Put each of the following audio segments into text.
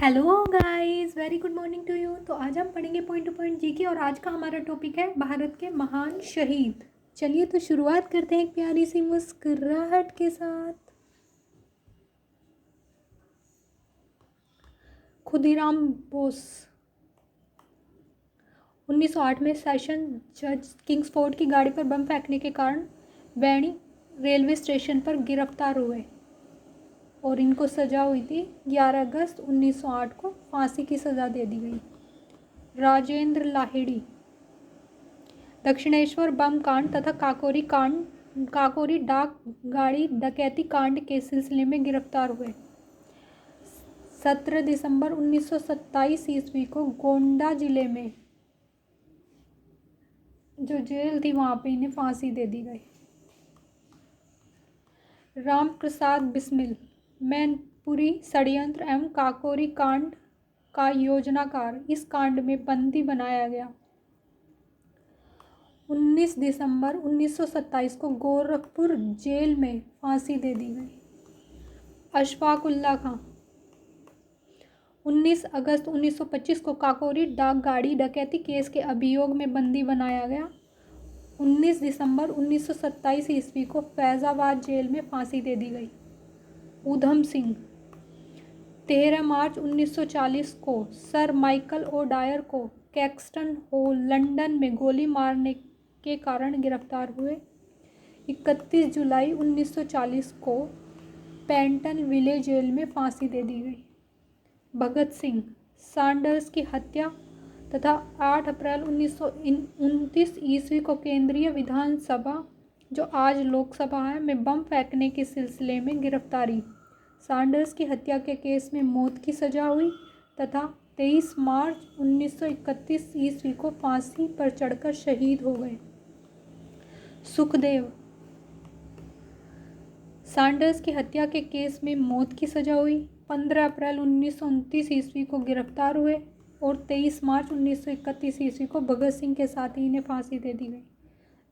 Hello guys, very good morning to you. तो आज हम पढ़ेंगे पॉइंट टू पॉइंट जीके और आज का हमारा टॉपिक है भारत के महान शहीद। चलिए तो शुरुआत करते हैं एक प्यारी सी मुस्कुराहट के साथ। खुदीराम बोस 1908 में सेशन जज किंग्सफोर्ड की गाड़ी पर बम फेंकने के कारण बैणी रेलवे स्टेशन पर गिरफ्तार हुए और इनको सजा हुई थी 11 अगस्त 1908 को फांसी की सज़ा दे दी गई। राजेंद्र लाहिड़ी दक्षिणेश्वर बम कांड तथा काकोरी डाक गाड़ी डकैती कांड के सिलसिले में गिरफ्तार हुए। 17 दिसंबर 1927 ईस्वी को गोंडा जिले में जो जेल थी वहां पे इन्हें फांसी दे दी गई। राम प्रसाद बिस्मिल मैनपुरी षड्यंत्र एवं काकोरी कांड का योजनाकार, इस कांड में बंदी बनाया गया। 19 दिसंबर 1927 को गोरखपुर जेल में फांसी दे दी गई। अशफाक उल्ला खां 19 अगस्त 1925 को काकोरी डाक गाड़ी डकैती केस के अभियोग में बंदी बनाया गया। 19 दिसंबर 1927 ईस्वी को फैजाबाद जेल में फांसी दे दी गई। ऊधम सिंह 13 मार्च 1940 को सर माइकल ओ डायर को कैक्सटन हॉल लंदन में गोली मारने के कारण गिरफ्तार हुए। 31 जुलाई 1940 को पेंटन विले जेल में फांसी दे दी गई। भगत सिंह सैंडर्स की हत्या तथा 8 अप्रैल 1929 ईस्वी को केंद्रीय विधानसभा, जो आज लोकसभा है, में बम फेंकने के सिलसिले में गिरफ्तारी। सैंडर्स की हत्या के केस में मौत की सजा हुई तथा 23 मार्च 1931 ईस्वी को फांसी पर चढ़कर शहीद हो गए। सुखदेव सैंडर्स की हत्या के केस में मौत की सजा हुई। 15 अप्रैल 1929 ईस्वी को गिरफ्तार हुए और 23 मार्च 1931 ईस्वी को भगत सिंह के साथ ही इन्हें फांसी दे दी गई।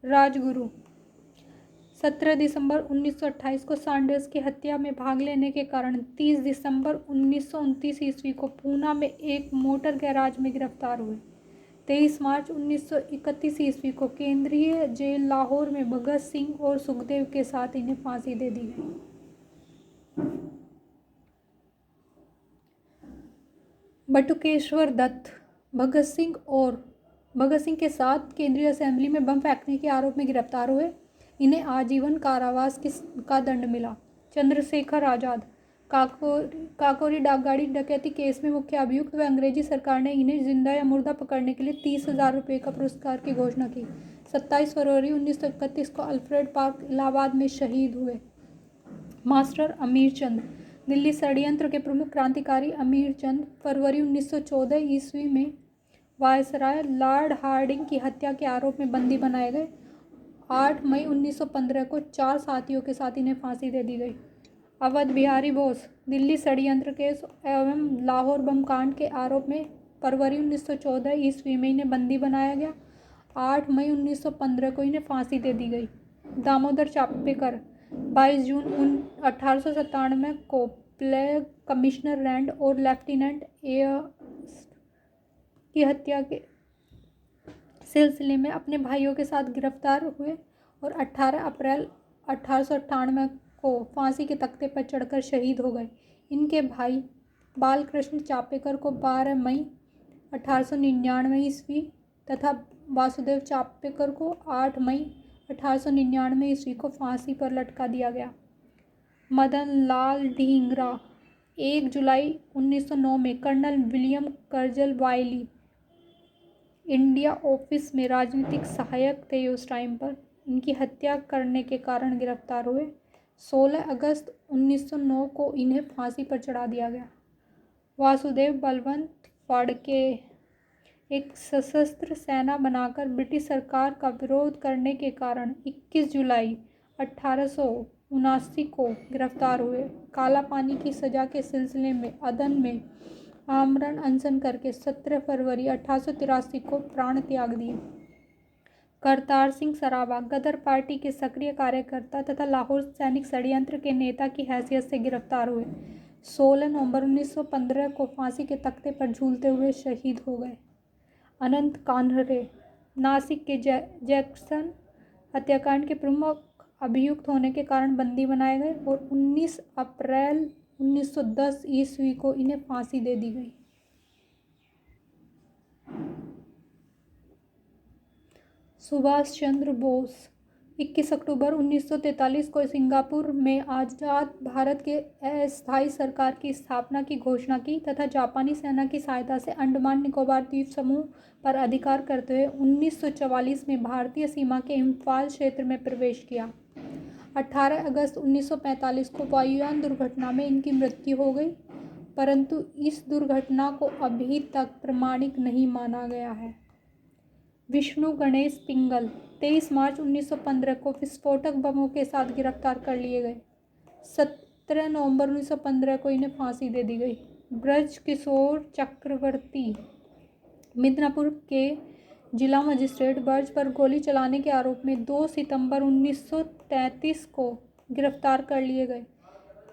राजगुरु 17 दिसंबर 1928 को सैंडर्स की हत्या में भाग लेने के कारण 30 दिसंबर 1929 ईस्वी को पूना में एक मोटर गैराज में गिरफ्तार हुए। 23 मार्च 1931 ईस्वी को केंद्रीय जेल लाहौर में भगत सिंह और सुखदेव के साथ इन्हें फांसी दे दी गई। बटुकेश्वर दत्त भगत सिंह के साथ केंद्रीय असेंबली में बम फेंकने के आरोप में गिरफ्तार हुए। इन्हें आजीवन कारावास का दंड मिला। चंद्रशेखर आजाद काकोरी डाकगाड़ी डकैती केस में मुख्य अभियुक्त व अंग्रेजी सरकार ने इन्हें जिंदा या मुर्दा पकड़ने के लिए 30,000 रुपये का पुरस्कार की घोषणा की। 27 फरवरी 1931 को अल्फ्रेड पार्क इलाहाबाद में शहीद हुए। मास्टर अमीरचंद दिल्ली षड्यंत्र के प्रमुख क्रांतिकारी अमीरचंद फरवरी 1914 ईस्वी में वायसराय लॉर्ड हार्डिंग की हत्या के आरोप में बंदी बनाए गए। 8 मई 1915 को 4 साथियों के साथ इन्हें फांसी दे दी गई। अवध बिहारी बोस दिल्ली षड्यंत्र केस एवं लाहौर बम कांड के आरोप में फरवरी 1914 ईस्वी में इन्हें बंदी बनाया गया। 8 मई 1915 को इन्हें फांसी दे दी गई। दामोदर चाप्पेकर 22 जून 1897 को प्लेग कमिश्नर रैंड और लेफ्टिनेंट एयर्स की हत्या के सिलसिले में अपने भाइयों के साथ गिरफ्तार हुए और 18 अप्रैल 1898 को फांसी के तख्ते पर चढ़कर शहीद हो गए। इनके भाई बालकृष्ण चापेकर को 12 मई 1899 ईस्वी तथा वासुदेव चापेकर को 8 मई 1899 ईस्वी को फांसी पर लटका दिया गया। मदन लाल ढींगरा 1 जुलाई 1909 में कर्नल विलियम कर्जल वाइली इंडिया ऑफिस में राजनीतिक सहायक थे। उस टाइम पर इनकी हत्या करने के कारण गिरफ्तार हुए। 16 अगस्त 1909 को इन्हें फांसी पर चढ़ा दिया गया। वासुदेव बलवंत फड़के एक सशस्त्र सेना बनाकर ब्रिटिश सरकार का विरोध करने के कारण 21 जुलाई 1879 को गिरफ्तार हुए। काला पानी की सजा के सिलसिले में अदन में आमरण अनशन करके 17 फरवरी 1883 को प्राण त्याग दिए। करतार सिंह सराबा गदर पार्टी के सक्रिय कार्यकर्ता तथा लाहौर सैनिक षड्यंत्र के नेता की हैसियत से गिरफ्तार हुए। 16 नवंबर 1915 को फांसी के तख्ते पर झूलते हुए शहीद हो गए। अनंत कान्हरे नासिक के जैक्सन हत्याकांड के प्रमुख अभियुक्त होने के कारण बंदी बनाए गए और 19 अप्रैल 1910 ईस्वी को इन्हें फांसी दे दी गई। सुभाष चंद्र बोस 21 अक्टूबर 1943 को सिंगापुर में आज़ाद भारत के अस्थायी सरकार की स्थापना की घोषणा की तथा जापानी सेना की सहायता से अंडमान निकोबार द्वीप समूह पर अधिकार करते हुए 1944 में भारतीय सीमा के इम्फाल क्षेत्र में प्रवेश किया। 18 अगस्त 1945 को वायुयान दुर्घटना में इनकी मृत्यु हो गई, परंतु इस दुर्घटना को अभी तक प्रमाणिक नहीं माना गया है। विष्णु गणेश पिंगल 23 मार्च 1915 को विस्फोटक बमों के साथ गिरफ्तार कर लिए गए। 17 नवंबर 1915 को इन्हें फांसी दे दी गई। ब्रज किशोर चक्रवर्ती मिदनापुर के जिला मजिस्ट्रेट ब्रज पर गोली चलाने के आरोप में 2 सितंबर 1933 को गिरफ्तार कर लिए गए।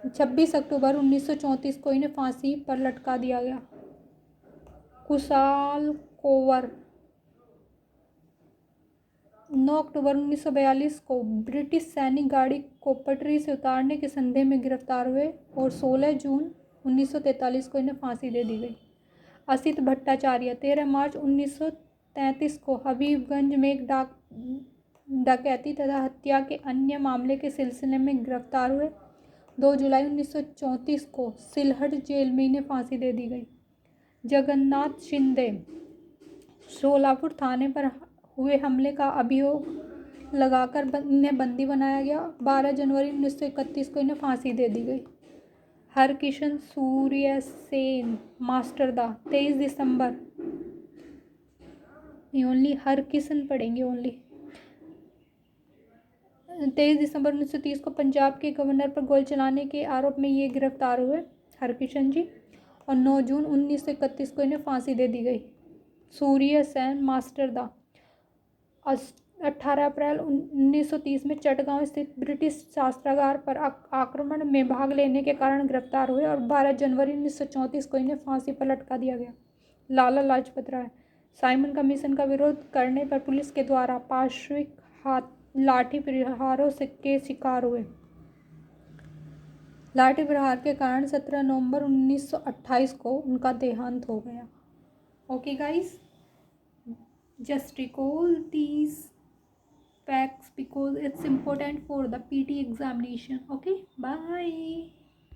26 अक्टूबर 1934 को इन्हें फांसी पर लटका दिया गया। कुशाल कोवर 9 अक्टूबर 1942 को ब्रिटिश सैनिक गाड़ी को पटरी से उतारने के संदेह में गिरफ्तार हुए और 16 जून 1943 को इन्हें फांसी दे दी गई। असित भट्टाचार्य 13 मार्च 1933 को हबीबगंज में एक डकैती तथा हत्या के अन्य मामले के सिलसिले में गिरफ्तार हुए। 2 जुलाई 1934 को सिलहट जेल में इन्हें फांसी दे दी गई। जगन्नाथ शिंदे शोलापुर थाने पर हुए हमले का अभियोग लगाकर इन्हें बंदी बनाया गया। 12 जनवरी 1931 को इन्हें फांसी दे दी गई। हरकिशन सूर्यसेन मास्टरदा 23 दिसंबर ओनली हरकिशन पढ़ेंगे ओनली 23 दिसंबर 1930 को पंजाब के गवर्नर पर गोली चलाने के आरोप में ये गिरफ्तार हुए हरकिशन जी, और 9 जून 1931 को इन्हें फांसी दे दी गई। सूर्यसेन मास्टरदा 18 अप्रैल 1930 में चटगांव स्थित ब्रिटिश शस्त्रागार पर आक्रमण में भाग लेने के कारण गिरफ्तार हुए और 12 जनवरी 1934 को इन्हें फांसी पर लटका दिया गया। लाला लाजपत राय साइमन कमीशन का विरोध करने पर पुलिस के द्वारा पार्श्विक लाठी प्रहारों के शिकार हुए। लाठी प्रहार के कारण 17 नवंबर 1928 को उनका देहांत हो गया। Okay guys, just recall these facts because it's important for the PT examination. Okay, bye.